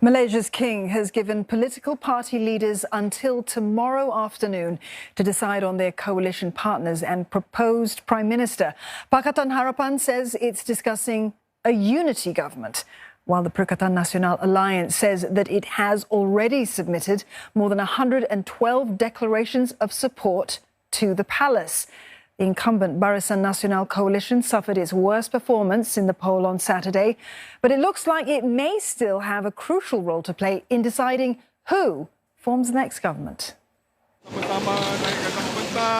Malaysia's king has given political party leaders until tomorrow afternoon to decide on their coalition partners and proposed prime minister. Pakatan Harapan says it's discussing a unity government, while the Perikatan Nasional alliance says that it has already submitted more than 112 declarations of support to the palace. The incumbent Barisan Nasional coalition suffered its worst performance in the poll on Saturday, but it looks like it may still have a crucial role to play in deciding who forms the next government.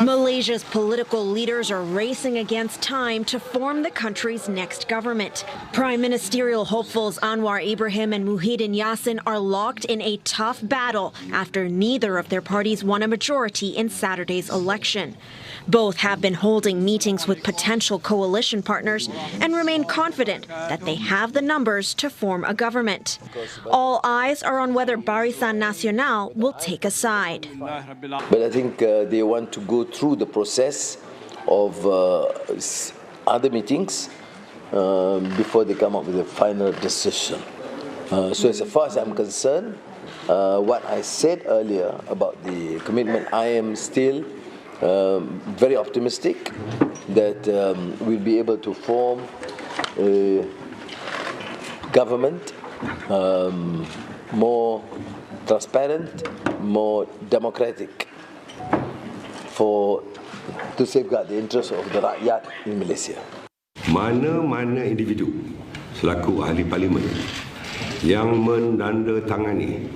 Malaysia's political leaders are racing against time to form the country's next government. Prime ministerial hopefuls Anwar Ibrahim and Muhyiddin Yassin are locked in a tough battle after neither of their parties won a majority in Saturday's election. Both have been holding meetings with potential coalition partners and remain confident that they have the numbers to form a government. All eyes are on whether Barisan Nasional will take a side. But I think they want to go through the process of other meetings before they come up with a final decision. So as far as I'm concerned, what I said earlier about the commitment, I am still very optimistic that we'll be able to form a government more transparent, more democratic, to safeguard the interests of the rakyat in Malaysia. Mana-mana individu selaku ahli parlimen yang menandatangani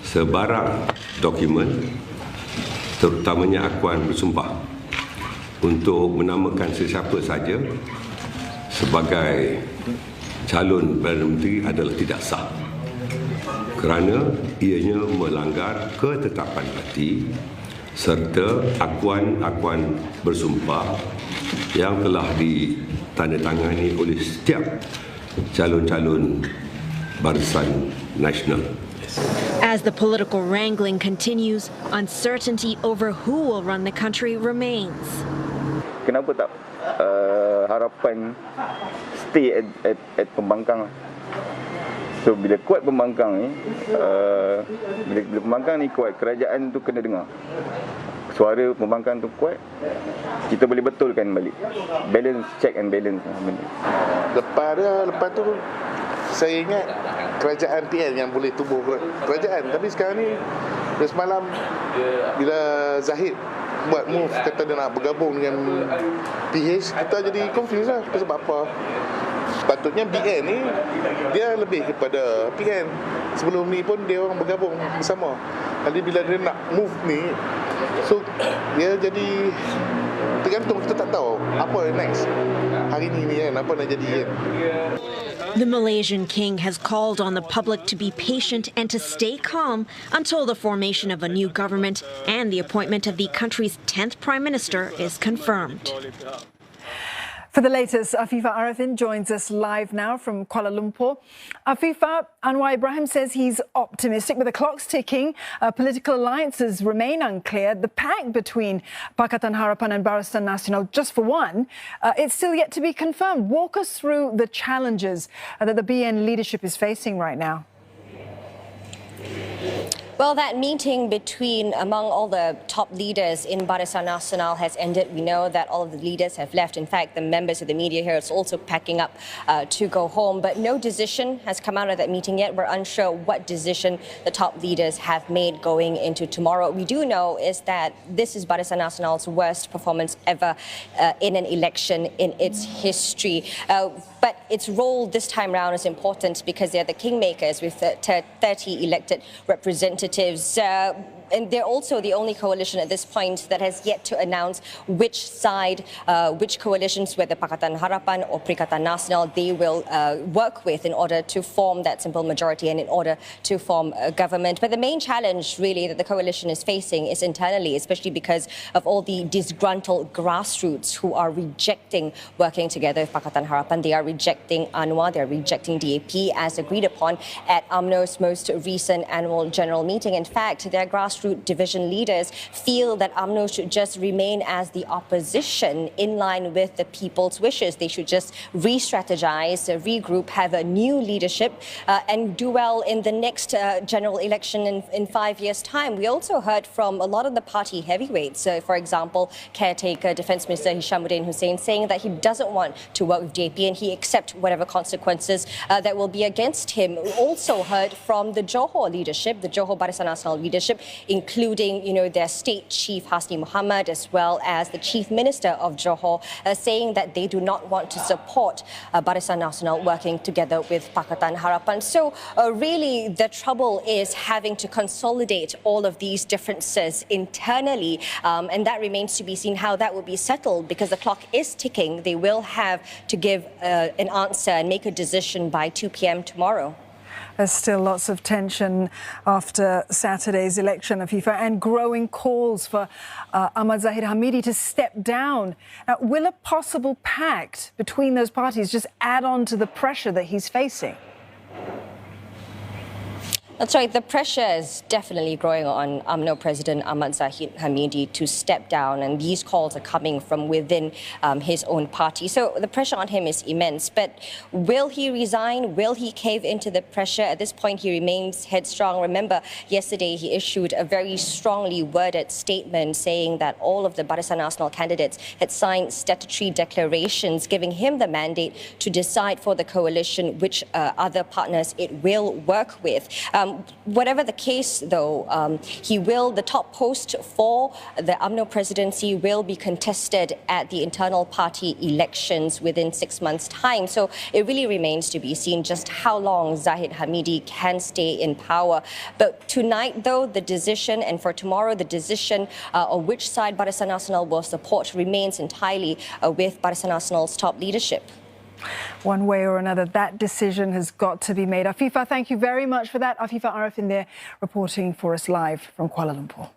sebarang dokumen, terutamanya akuan bersumpah untuk menamakan sesiapa saja sebagai calon Perdana Menteri adalah tidak sah kerana ianya melanggar ketetapan parti serta akuan-akuan bersumpah yang telah ditandatangani oleh setiap calon-calon Barisan Nasional. As the political wrangling continues, uncertainty over who will run the country remains. Kenapa tak harapan stay at pembangkang? So bila kuat pembangkang ni, bila pembangkang ni kuat, kerajaan tu kena dengar. Suara pembangkang tu kuat, kita boleh betulkan balik. Balance, check and balance. Lepas tu saya ingat kerajaan PN yang boleh tubuh kerajaan. Tapi sekarang ni, semalam bila Zahid buat move, kata dia nak bergabung dengan PH, kita jadi confused lah. Sebab apa? Sepatutnya BN ni dia lebih kepada PN. Sebelum ni pun dia orang bergabung bersama. Jadi bila dia nak move ni, so dia jadi tergantung, kita tak tahu apa next. Hari ni kan, apa nak jadi kan. The Malaysian king has called on the public to be patient and to stay calm until the formation of a new government and the appointment of the country's 10th prime minister is confirmed. For the latest, Afifa Arifin joins us live now from Kuala Lumpur. Afifa, Anwar Ibrahim says he's optimistic, but the clock's ticking. Political alliances remain unclear. The pact between Pakatan Harapan and Barisan Nasional, just for one, it's still yet to be confirmed. Walk us through the challenges that the BN leadership is facing right now. Well, that meeting among all the top leaders in Barisan Nasional has ended. We know that all of the leaders have left. In fact, the members of the media here is also packing up to go home. But no decision has come out of that meeting yet. We're unsure what decision the top leaders have made going into tomorrow. What we do know is that this is Barisan Nasional's worst performance ever in an election in its history. But its role this time around is important because they're the kingmakers with 30 elected representatives. And they're also the only coalition at this point that has yet to announce which side, which coalitions, whether Pakatan Harapan or Perikatan Nasional, they will work with in order to form that simple majority and in order to form a government. But the main challenge really that the coalition is facing is internally, especially because of all the disgruntled grassroots who are rejecting working together with Pakatan Harapan. They are rejecting Anwar, they are rejecting DAP as agreed upon at UMNO's most recent annual general meeting. meeting. In fact, their grassroots division leaders feel that UMNO should just remain as the opposition in line with the people's wishes. They should just re-strategize, regroup, have a new leadership and do well in the next general election in 5 years' time. We also heard from a lot of the party heavyweights, for example, caretaker Defence Minister Hishamuddin Hussein saying that he doesn't want to work with JP and he accepts whatever consequences that will be against him. We also heard from the Johor leadership, the Johor Barisan Nasional leadership, including, their state chief Hasni Muhammad as well as the chief minister of Johor, saying that they do not want to support Barisan Nasional working together with Pakatan Harapan. So really the trouble is having to consolidate all of these differences internally, and that remains to be seen how that will be settled, because the clock is ticking. They will have to give an answer and make a decision by 2 p.m. tomorrow. There's still lots of tension after Saturday's election of FIFA and growing calls for Ahmad Zahid Hamidi to step down. Now, will a possible pact between those parties just add on to the pressure that he's facing? That's right. The pressure is definitely growing on UMNO President Ahmad Zahid Hamidi to step down, and these calls are coming from within his own party. So the pressure on him is immense. But will he resign? Will he cave into the pressure? At this point, he remains headstrong. Remember, yesterday he issued a very strongly worded statement saying that all of the Barisan Nasional candidates had signed statutory declarations giving him the mandate to decide for the coalition which other partners it will work with. Whatever the case, though, the top post for the UMNO presidency will be contested at the internal party elections within 6 months' time. So it really remains to be seen just how long Zahid Hamidi can stay in power. But tonight, though, the decision, and for tomorrow, the decision of which side Barisan Nasional will support remains entirely with Barisan Nasional's top leadership. One way or another, that decision has got to be made. Afifa, thank you very much for that. Afifa Arif in there reporting for us live from Kuala Lumpur.